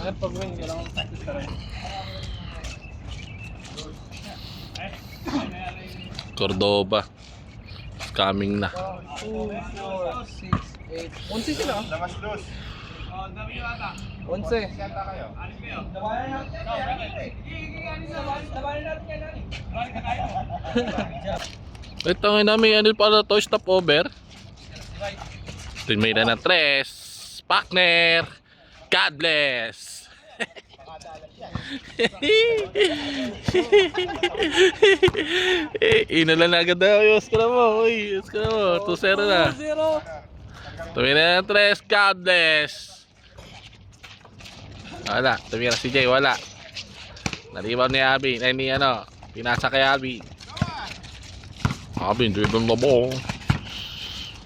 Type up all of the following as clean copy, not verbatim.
Pag win, kailangan practice ka rin. Cordoba. Coming na. 2, 4, 6, 8. 11 sila. Lamas dos. 11. Kanta kayo. Ito nga namin ano pala to, stop over. Tumira na 3. Partner. God bless. Inalan na agad na. Ayos ka na mo. Ayos ka na mo. 2-0 na. 2-0. Tumira na 3. God bless. Wala. Tumira si Jay. Wala. Naribaw ni Alvin. Ay ni ano. Pinasa kay Alvin. Alvin, dribble the ball.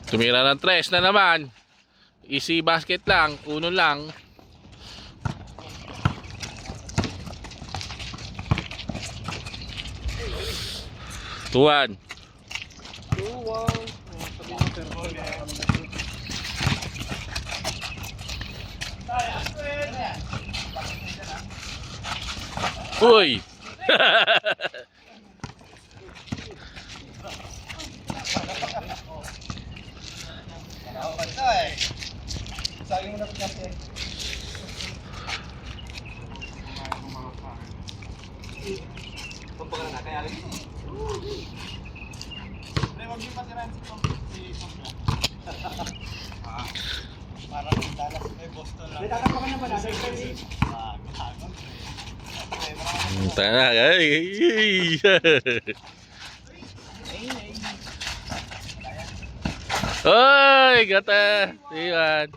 Tumira ng 3 na naman. Easy basket lang. Uno lang. Tuwan. 2-1. Uy! Saging mo na kasi. Pagpaga na kaya rin. Pre, wag niyo patiran si Tom. Parang Dallas may Boston lang. Tatakpakan niya ba natin? Gagon. Tara, ay. Oy, gata. Iyan.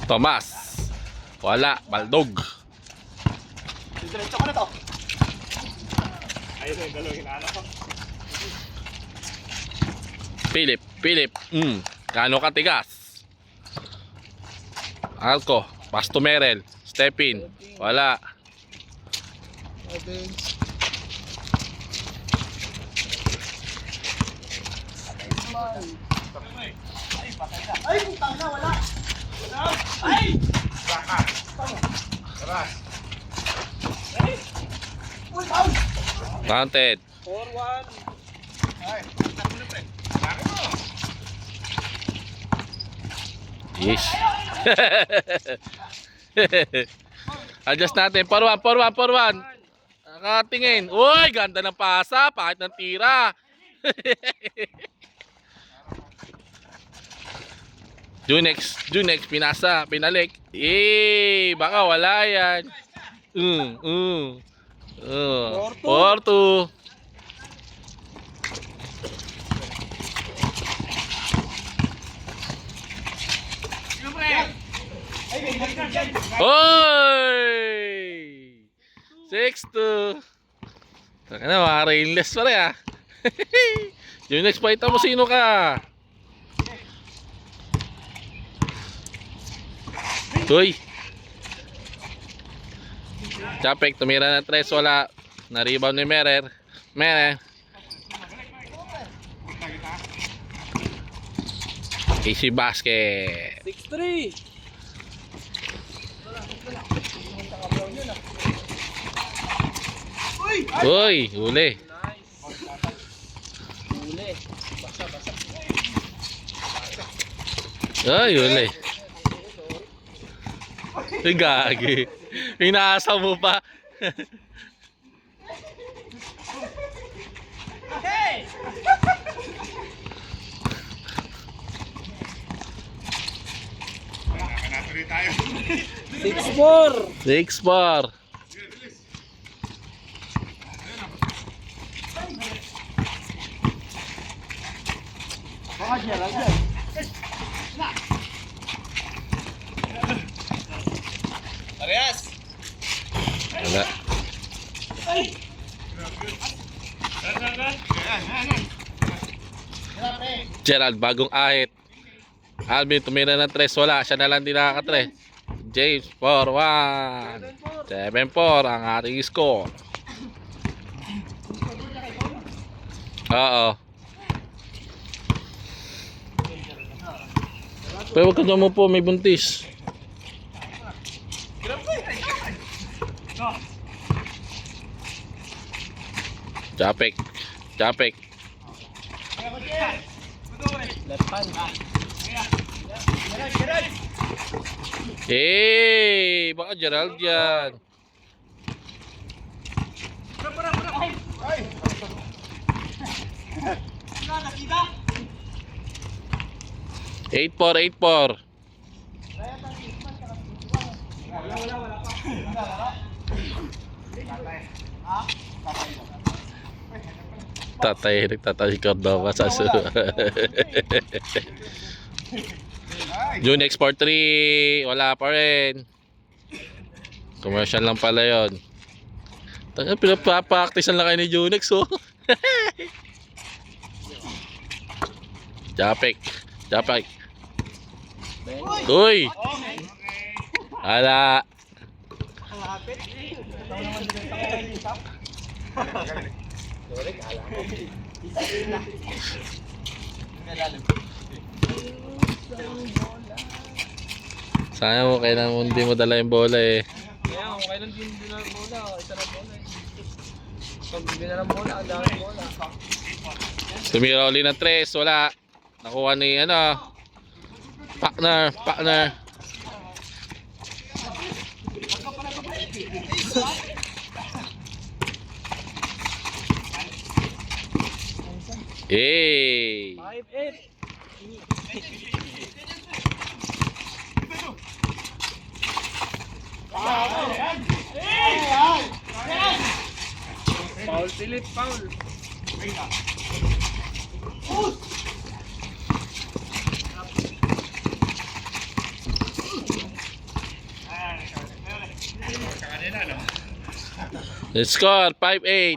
Tomas. Wala, Baldog. Diretso ko na to. Ayun yung dalawang hinahanap ko. Philip. Kano katigas? Alco, Pasto Merel, Stepin. Wala. Ay, putang na, wala. Ay! Saka. Ras. Full down. Counted. 4-1. Ay, takbo na pre. Laki mo. Yes. Adjust natin. Forward. Nakatingin. Uy, ganda ng pasa. Pakit ng tira. Junex, pinasa, pinalik. Baka wala yan. 4-2. Hoy! 6-2. Taka na, mga rainless pa rin ah. Junex, paita mo sino ka. Uy! Chapek, tumira na 3, wala. Na-rebound ni Merer. Easy basket. 6-3. Uy, huli. Huli. Ay, huli. Ay, gagi. Inaasa mo pa. Hey! Natuloy tayo. 6-4. 6-4. Baka dyan, dyan. Arias! Wala. Gerald, bagong ahit. Alvin, tumira ng 3, wala. Siya na lang din nakaka-3. James 4-1. 7-4 ang ating score. Oo. Pero wag ka dyan mo po, may buntis. Japek. Japek. Eh, baka Gerald yan. Ay! 8-4. Tatay, nagtatay Cordova sa June Export 3, wala pa rin. Commercial lang pala yun. Pinapapaktisan lang kayo ni Junex, oh. Japek. Uy! Ala. Sayang mo, kailan hindi mo dala yung bola eh. Kaya kung kailan din na bola, isa na bola eh. Pag hindi na ng bola, ang dami bola. Tumira uli ng 3, wala. Nakuha ni partner. Eh. 5-8. Paul Philip, Paul. Let's score 5-8. 5-8.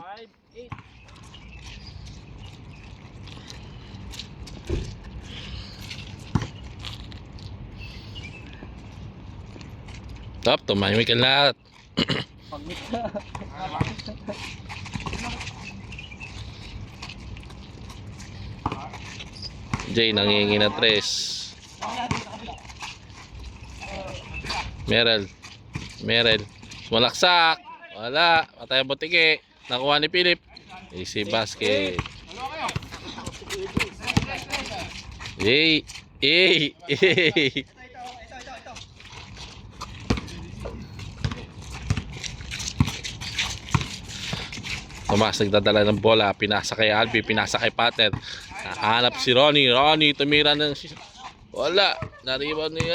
Top, tumahimik ang lahat. Jay, nangingi na 3. Merel. Malaksak. Wala. Patay ang butike. Nakuha ni Philip. Easy basket. Yay. Tomas nagdadala ng bola. Pinasa kay Albi. Pinasa kay Pater. Hanap si Ronnie. Tumira ng... Wala. Nariban ni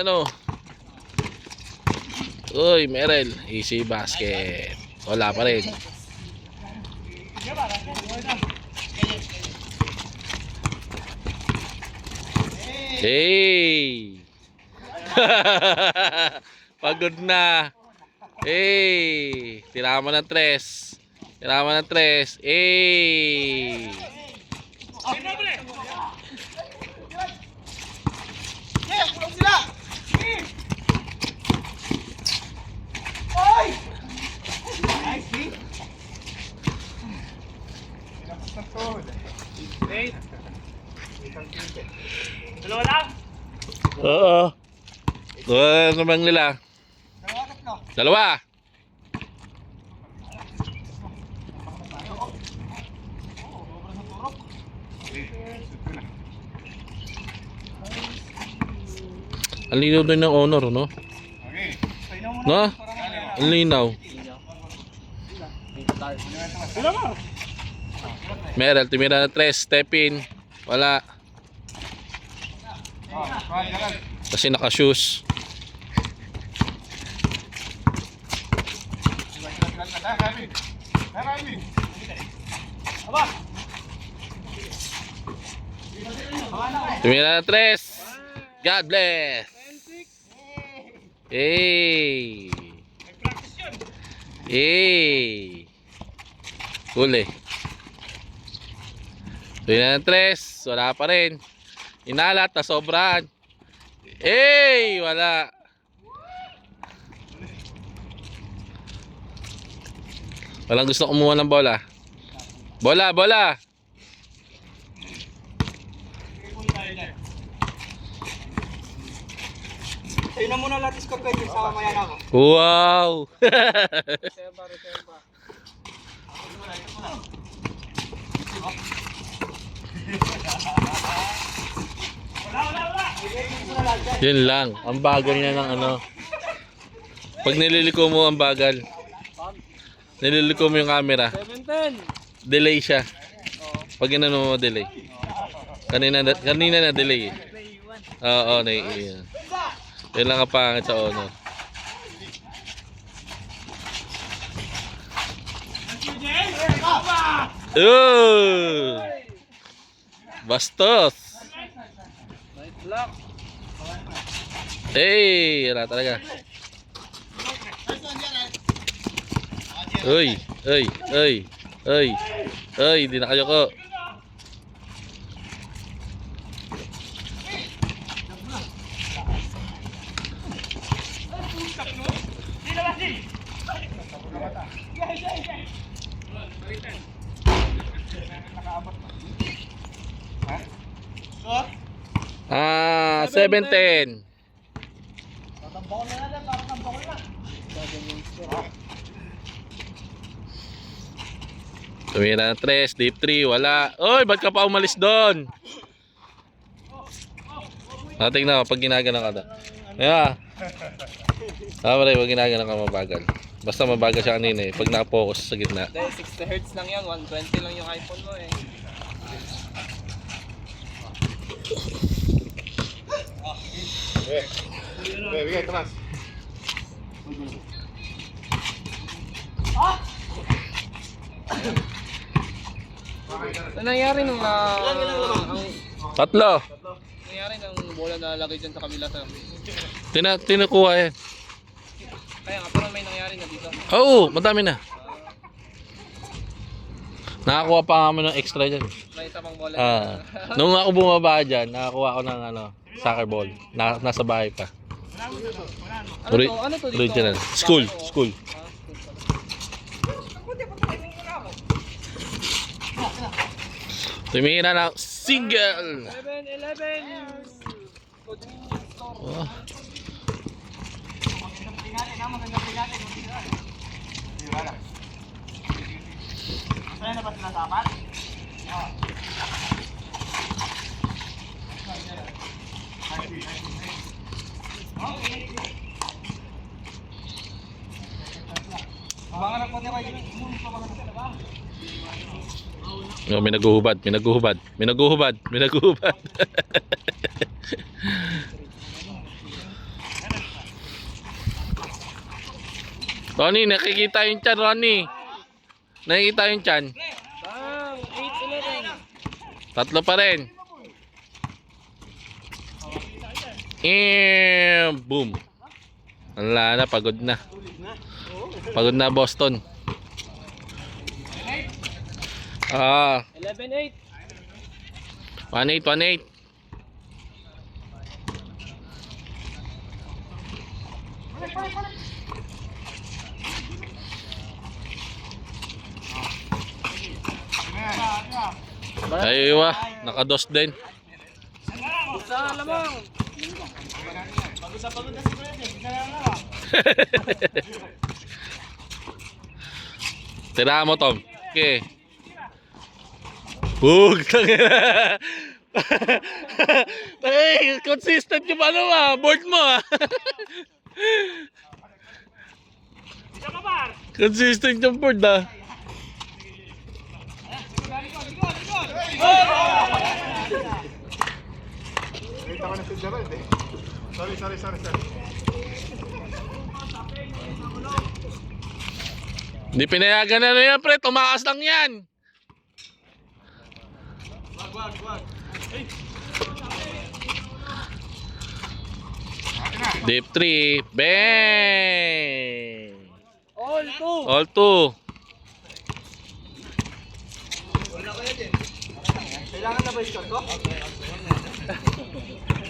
Uy, Merel. Easy basket. Wala pa rin. Hey! Pagod na. Hey! Tira mo ng 3. Hey! Dalawa lang? Oo. Wala naman nila. Dalawa. Ang linaw doon ng honor, no? Okay. No? Ang linaw. Merel, tumira na 3. Step in. Wala. Kasi naka-shoes. Tumira na 3. God bless. Hey. Hey. Huli. Tumira na 3. Wala pa rin. Inalat na sobrahan. Hey, wala. Walang gusto kumuha ng bola. Bola, bola. Sa'yo na muna latis ko pwede sa mayan ako. Wow. Yun lang. Ang bagal niya ng ano. Pag nililiko mo ang bagal. Nililiko mo yung camera. 710. Delay siya. Pag inano mo delay. Kanina na delay. Oo, naiiyan. Yun lang ang pangit sa honor. Bastos. Wala talaga. Uy, di na kayo ko. Ah, 710. Tumira na 3, deep 3, wala. Oy, ba't ka pa umalis doon? Tingnan mo, pag ginagana ka na. Yeah. Pare, pag ginagana ka mabagal. Basta mabagal siya kanina eh, pag naka-focus sa gitna. 60 Hz lang yan, 120 lang yung iPhone mo eh. Bigay, Tomas. Ano nangyari nung Tatlo. nangyari nung bola na lagay dyan sa kabila sa... Tinukuha yan. Kaya nga, pero may nangyari na dito. Oo, madami na. Nakakuha pa nga mo ng extra dyan. May isa pang bola. Nung ako bumaba dyan, nakakuha ko ng soccer ball. Nasa bahay pa. Ano to dito? Original. School. Tumira na single. 7-11. Oh. Saan na ba sinasapat? Oh, may naguhubad. Ronnie, nakikita yung tiyan, Ronnie. Nakikita yung tiyan. 8-11. Tatlo pa rin. Boom. Wala na, pagod na. Pagod na Boston. 11-8. 1-8. Aywa, nakados din. Sa lamang. Tira mo, Tom. Okay. Bug. Hey, consistent yung board mo Consistent yung board Nakita ko na si Gerald eh. Sorry. Hindi pinayagan na yan, pre. Tumakas lang yan. Wag. Deep 3. Bang! All 2. All 2. Kailangan na ba yung shot ko?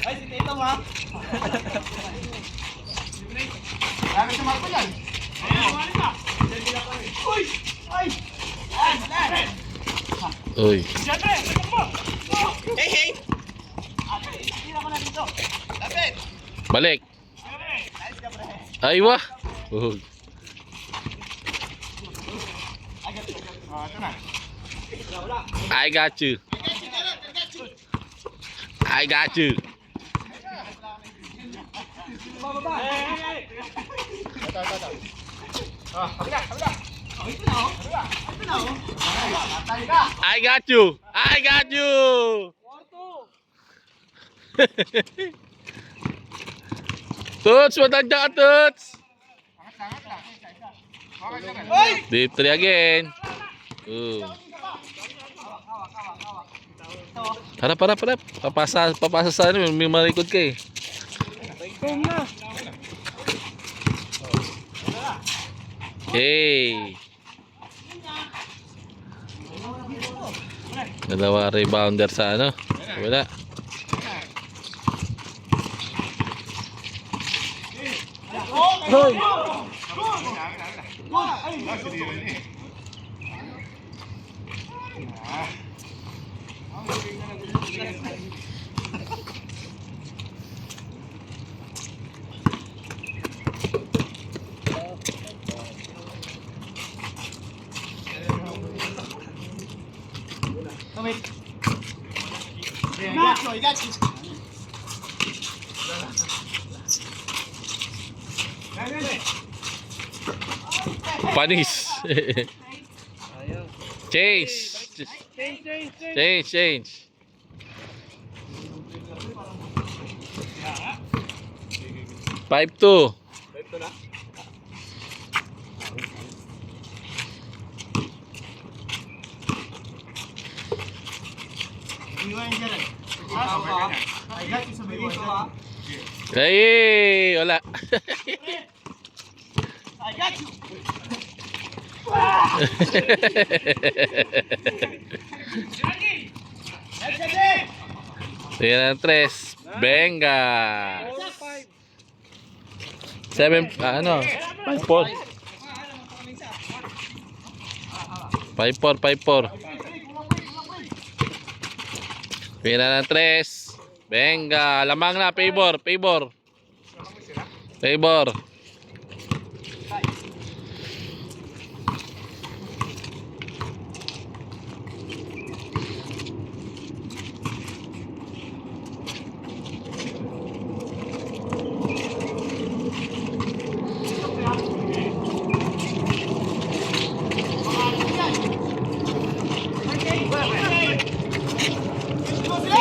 Ay, si Tito ha? Kaya si Marco yan. Uy! Ay! Ay! Ay! Uy. Hey, hey! Tira ko na dito. Lapit! Balik. Nice ka, pre. Ay, wah. Uy. Ito na. I got you. I got you. Bababa. Ito. Kabila. I got you. I got you. Toots, matanda ka, Toots. Angat lang. Bakit ka rin? Hoy! Deep three again. Harap. Papasa sa ano, may malikod ka eh. Hey. Dalawa rebounder sa ano. Wala. Hoy! Wait. I got you. Panis. Change. Change. 5-2. Iwan dyan. I got you sa may iwan. Ay, wala. I got you. Tingnan ng 3. Benga. 7, ano? 5-4. 5-4. Tingnan ng 3. Benga. Lamang na. Favor.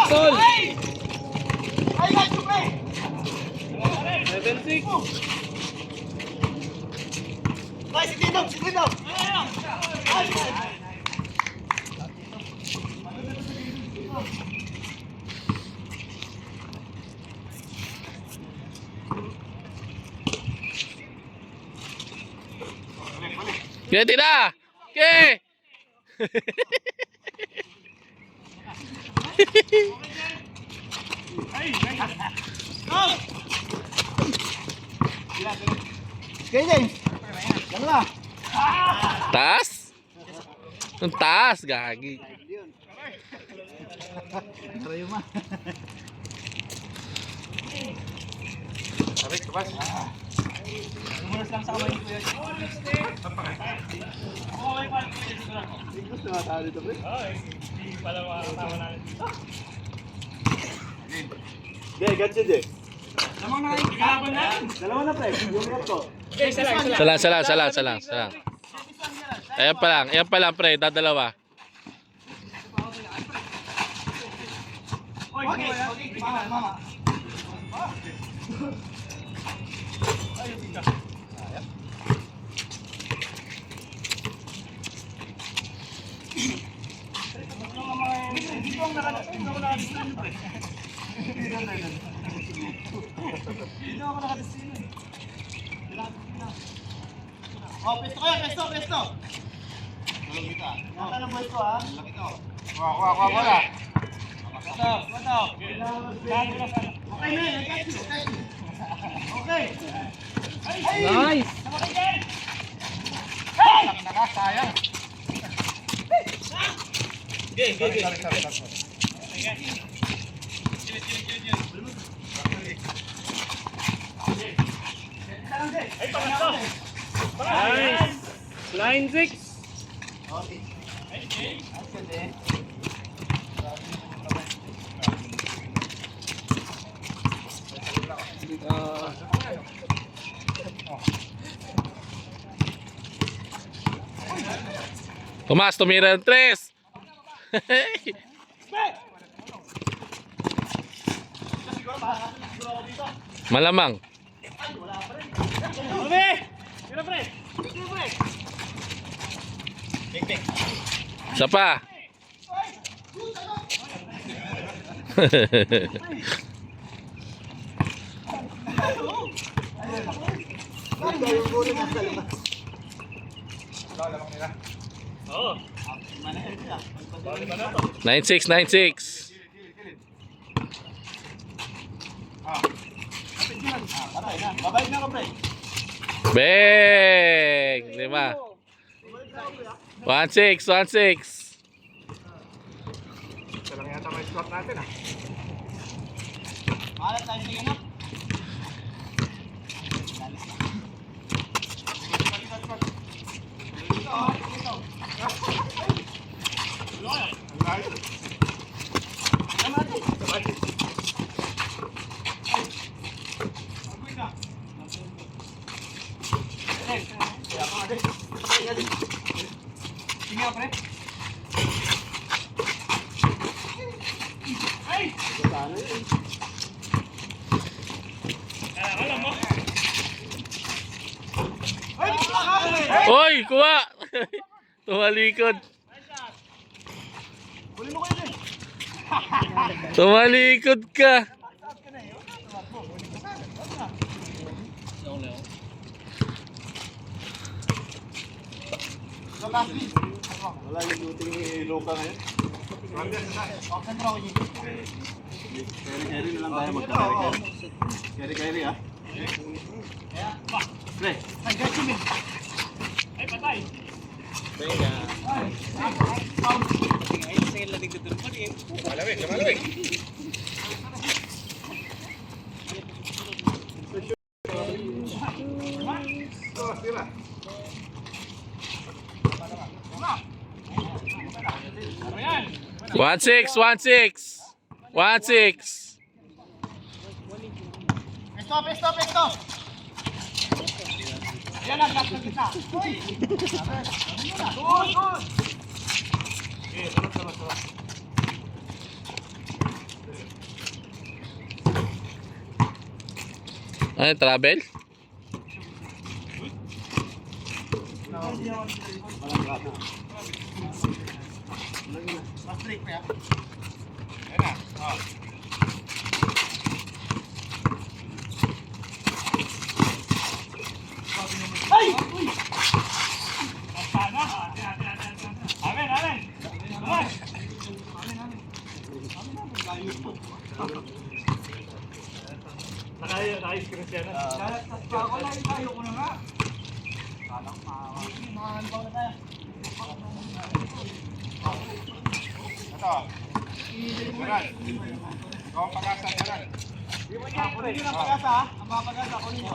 Tol! I got you, pre! 7-6. Ay, si Tino! Kaya na! Okay! Okay, James. Lang na. Taas? Ang taas, gagi. Tarayo ma. Sabi, kabas. Lumunas lang sa kamay ko yan. Gusto nga tayo dito, pre. Hindi pala makakatawa natin dito. Okay, got you, Jay. Lamang na kayo, kalaban natin. Dalawa na, pre. Yung got ko. Okay, Salang. Ayan pa lang, pre, dadalawa. Okay, mama. Oh, pesto. Tulog dito ah. Nasa na buhay ko ah. Laki to. Wala. Okay, man. I got you. Okay. Nice! Sayang. Nice. Line 6. Tomas, tumira ng 3. Malamang. Isa pa. Oo. 9-6, 9-6. Babalik na ako, pre. Bang! 5. 1-6, 1-6. Ito lang yata may squat natin ah. Malat tayo sige na. Sige, pre. Oy, kuha! Tumalikod. Tumalikod ka. Wala yung duty ni Luka ngayon. Carry na lang tayo magka-carry. Carry ah. Pre. Ay, gachi min. Ay, patay. Malamig, malamig. Tira. 1-6, 1-6. 1-6. Pesto. Ayan na, last na kita. Uy! Good! Ano, travel? Mas break pa yan. Ayan na. Oh. Ay! Uy! Sana. Amen. Amen. Naka-screen siya na. Ako lang tayo ko na nga. Kalang mahahanbaw na tayo. Ito. Garan. Ikaw ang pag-asa, garan. Kunin nyo ng pag-asa ha. Ang mga pag-asa, kunin nyo.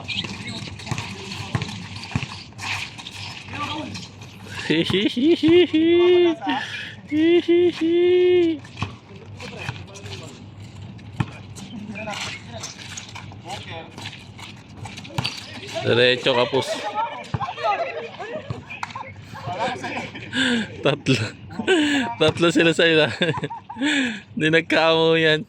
Diretso kapos. Tatlo sila sa ila. Hindi nagkamo yan.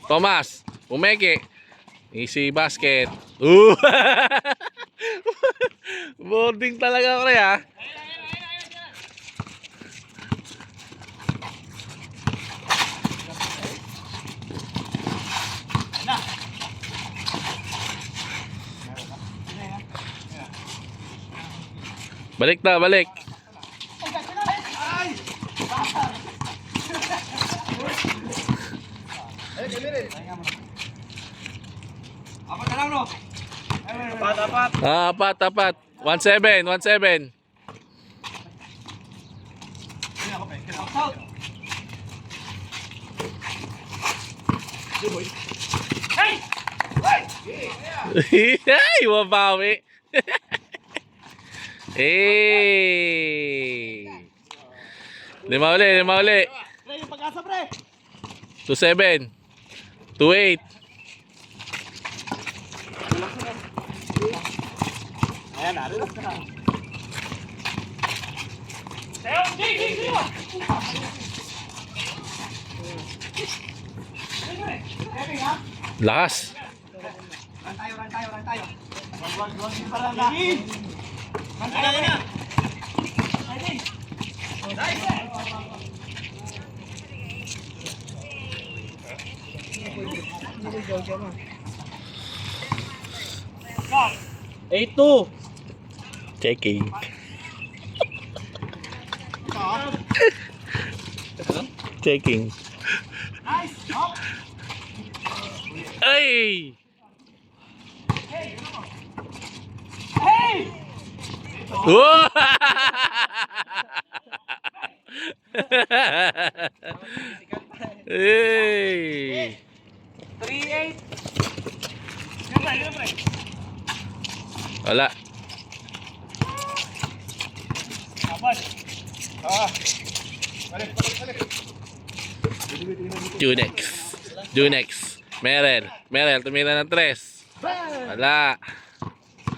Tomas, umeke. Easy basket. Boarding talaga ako ha. Balik na, balik. Ay, gamitin. Apat, apat. 1-7, 1-7. Hey! Ay, mabawi. Eh. Lima uli. Pre, yung pag-asa, pre. 2-7. 2-8. Ayan, narin. Sayo! Jay! Lakas. Run tayo. Wag yung parang na. Run tayo na. Stop! 8-2. Checking. Checking. Nice. Up. Ay! Hey! Whoa! Hey! 3-8. Ganun pre. Wala. Apat. Junex. Merel, tumira ng 3. Wala. I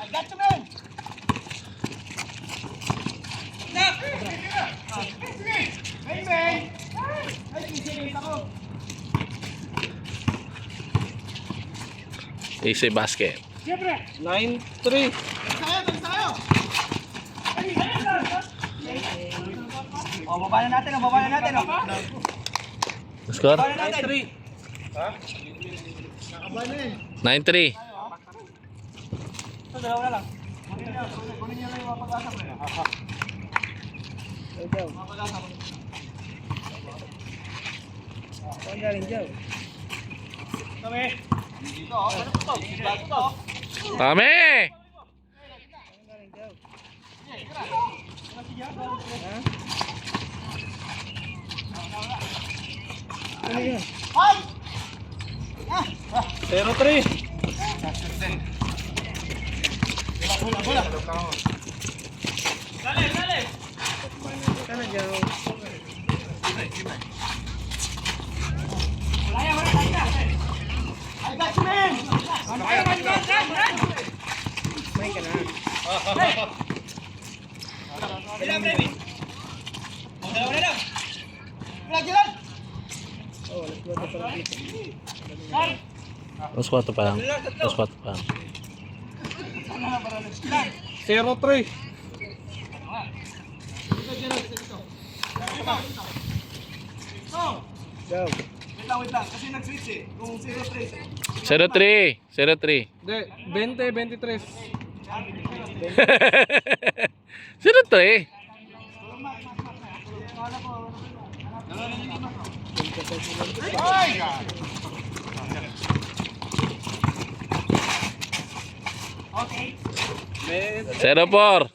got you, man. Hey, man. Ay, kisilis ako. Easy basket. Siyempre. 9-3. Tayo. Oh, baba na natin. Score? Baba na natin. 9-3. Ito, dalawa na lang. Kunin niyo lang yung mga pag-asa, pre. Mga pag-asa ko. Kami. Dito, ano po to? Bago to. Kami! Ay! 0-3. Dale! I got you, man. Ilan, Brevin? Dalawa na lang. Ilan? Mas 4 pa lang. 0-3. Wait lang. Kasi nag-switch eh. Kung 0-3. 0-3. Hindi, 20-23. 0-3. Ay! 0-4.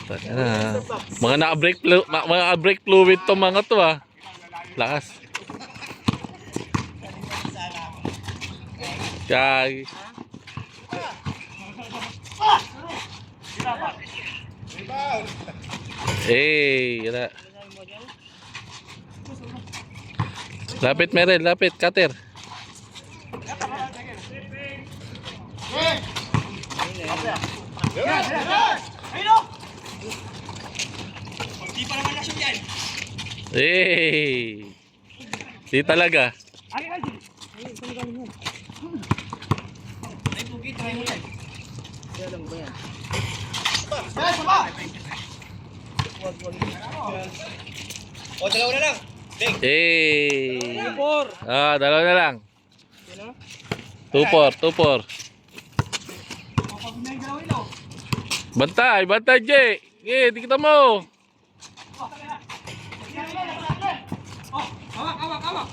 Taka na. Mga naka-break fluid to mga to ah. Lakas. Kaya. Wala. Lapit Merel, lapit, cutter. Ayun o! Hindi pa naman na-shoot yan. Di talaga. Ay, bukit. Try mo yan. Sama! O, dalawa na lang. Dalawa na lang. 2-4. Pag may galawin o. Bantay, Jay. Di kita mo. Hawak.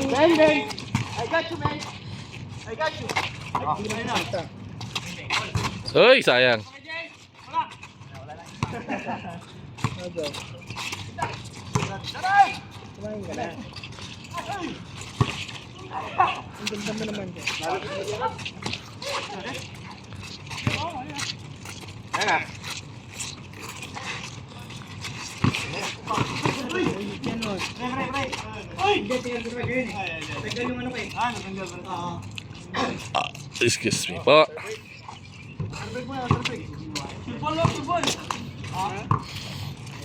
Ben, Ben. I got you, man. I got you. Uy, sayang. Ayan na. Excuse me po.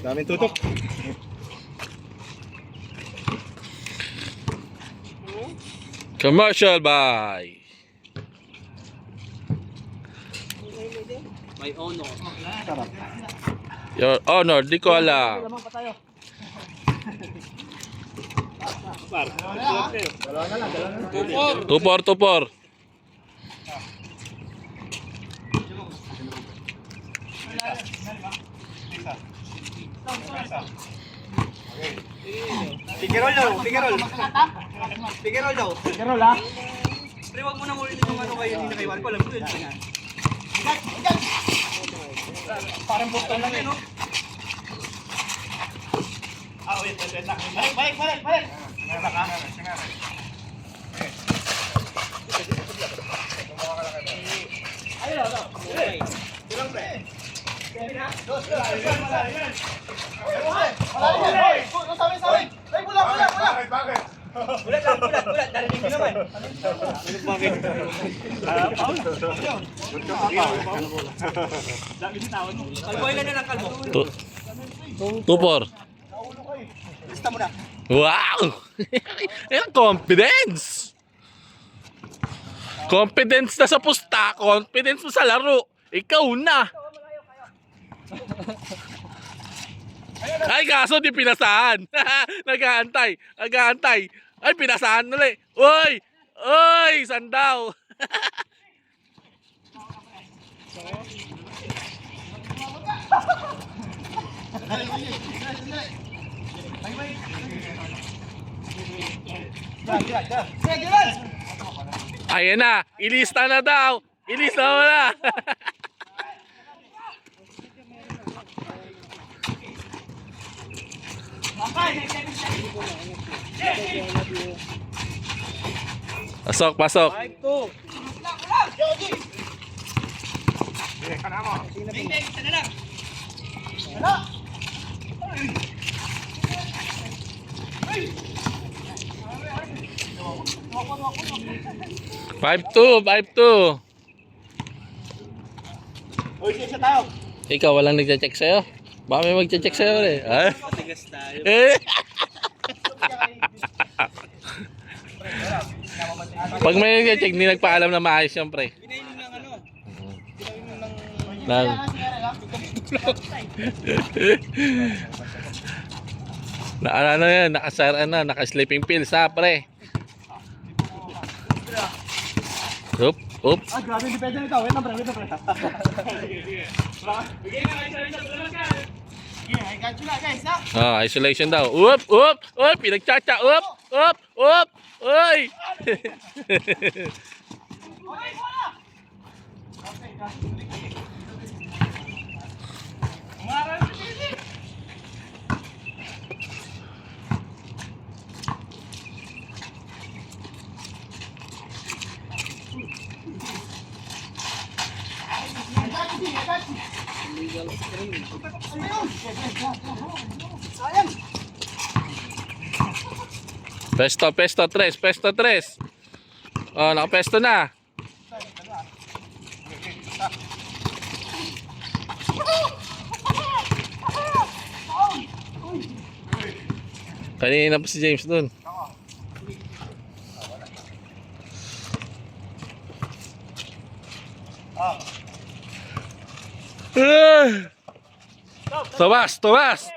Daming tutok. Commercial buy. Your honor, di ko alam. Tupor, tupor. Pigerol daw, pigerol. Pigerol daw. Pigerol ha? Pre, wag mo na ulitin yung ano kayo hindi na kay Marco. Alam ko yun. Parang buktan lang eh, no? Ah, wait. Balik. Bakit? Bulat. Darating ko naman. Kalboy na lang, kalbo. Tupor. Lista mo na. Wow! Yan confidence. Confidence na sa pusta, confidence mo sa laro. Ikaw na. Ay, kaso di pinasahan. Nag-aantay. Ay, pinasahan ulit. Uy, sandaw. Ayan na, ilista na daw. Ilista mo na. Pasok. Ka na mo. Isa na lang. 5-2. Uy, siya tayo. Ikaw, walang nagche-check sa'yo? Baka may magche-check sa'yo rin. Ah? Tigas tayo. Eh? Pag may nagche-check, hindi nagpaalam na maayos yung pre. Pinainom ng ano? Nang... ano yan, naka-sleeping pills ha pre. Up. Ah, grabe, depende nito. Wait na, pre. I got you na, guys, ha? Isolation daw. Up. Pinagchacha. Up. Oy. Sayang. Pesto 3. Oh, nakapesto na. Kanina pa si James dun.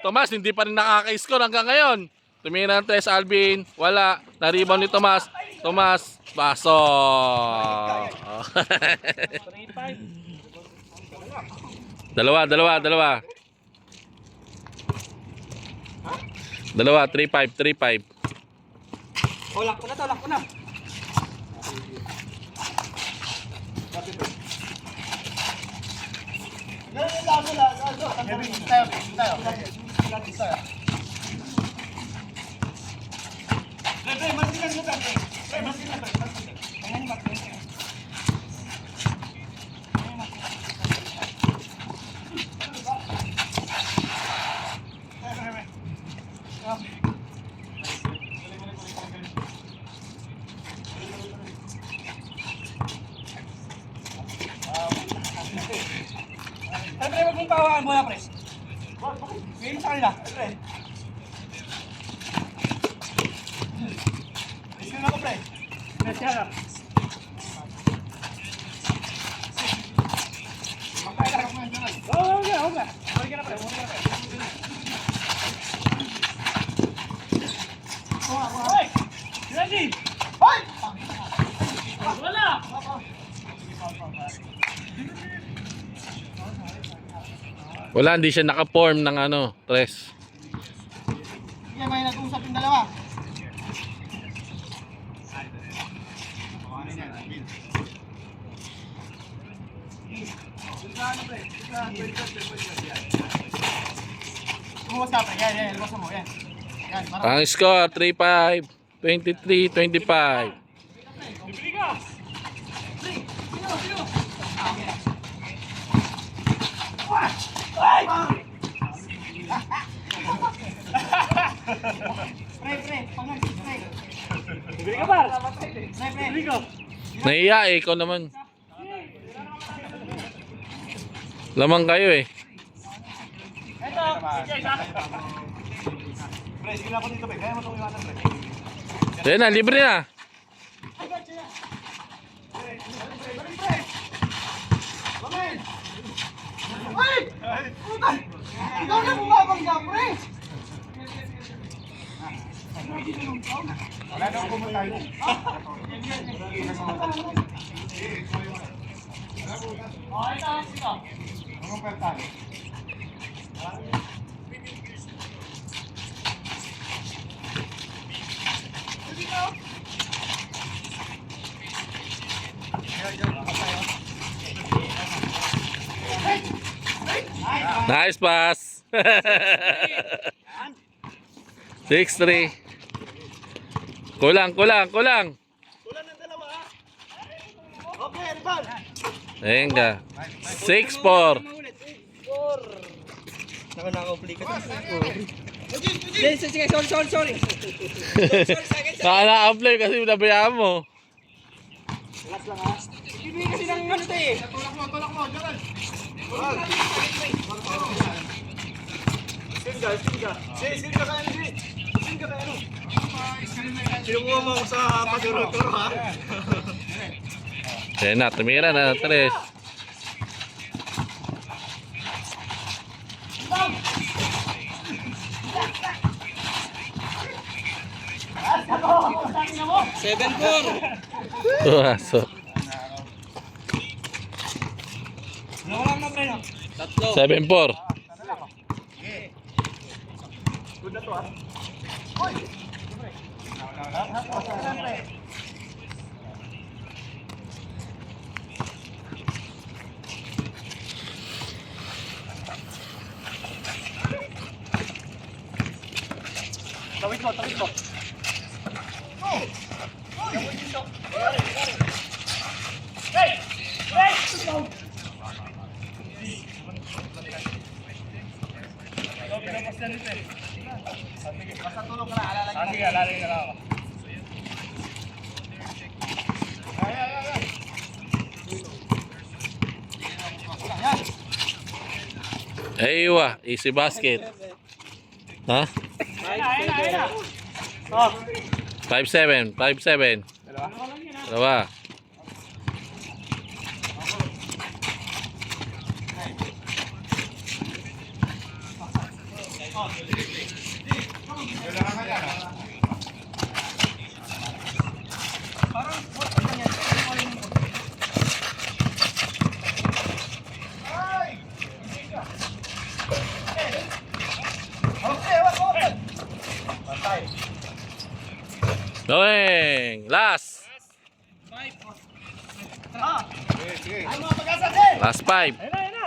Tomas, hindi pa rin nakaka-score hanggang ngayon. Tumingin ng 3, Alvin, wala. Na-rebound ni Tomas, baso. Dalawa. Dalawa, 3-5, 3-5. Oh, lock ko na to, lock ko na. Pre, masigan mo, pre. Pre, masigan, pre. Tangan mo, pre. Pre, wag mong pawaan muna, pre. Ngayon mo sa kanila, pre. Issue na ko, pre. Pre, siya na. Oo, huwag na. Huwag na, pre. Huwag na, pre. Hoy! Ready! Hoy! Wala! Wala, hindi siya naka-form ng ano, tres. Sige, may nag-uusap yung dalawa. Bukas ka, pre. Yan. Bukas mo, yan. Yan, Ang score, 3-5, 23-25. Bibili ka! Pre, pangal, pre. Bibili ka ba? Bibili ka! Nahiya eh, ikaw naman. Lamang kayo eh. Ito! Sige, isa! Pre, sige na ako dito, pre. Kaya mo itong iwanan, pre. Yan na, libre na. Ikaw na bumabang ka, pre! Wala na akong kumatay. Oh, ito! Ito! Anong pertay? Nice pass. 6-3. Kulang. Kulang ng dalawa, ha? Okay, ribal. Ayun ka. 6-4. Naka-complica. Sige, sorry. Naka-apply kasi nabayaan mo. Relax lang, ha? Ibigay kasi ng ano to, eh. Tulak mo, Gerald. Singa kaya ano, eh. Singa kaya ano. Sinukuha mo ako sa paguruturo, ha? Ayun na, tumira na. 3. Seven, 4. Tuwaso. Wala na, pre, no? 7-4. Good na to, ha? Tawid mo. Hey! Hey! Basta tulog ka na, alala ka. Sige, lalagay na lang ako. Aywa, easy basket. Ha? Ayun na. Oh. 5-7. Dalawa. Going! Last! Sige. Last 5. Ayun na, ayun na.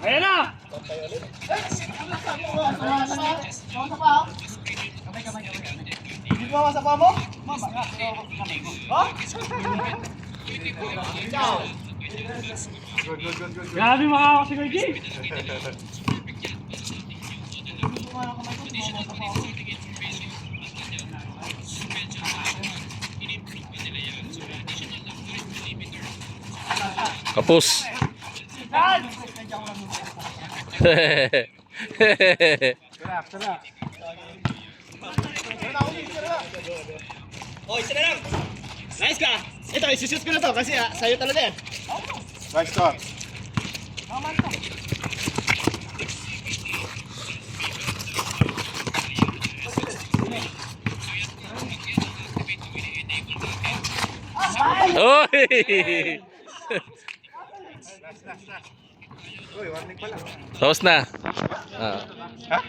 Ayun na. Hindi mo sa pa mo? Good, good, good, good. Grabe makakawa si Kuya Jay. Kapus. Relax, relax. Oh, isa na lang. Nice ka. Ito, isushoot ko na to kasi sa'yo talaga yan. Nice shot. Oy! Uy, warning pala. Tapos na. Ah. Ha?